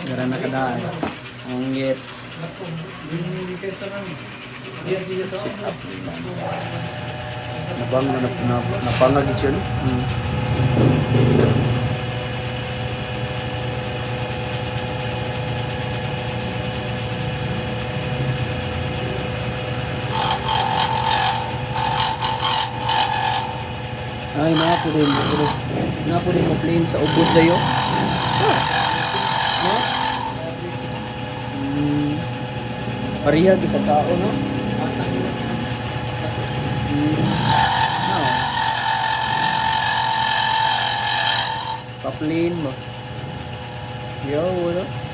Gara na kadaan. Ang gets. Sit up. Nabang na napangagit yun. Ay, napo din mo plain sa ubod dayo. No? Parihag sa tao, no? No. Pa-plain mo. Yo, wala.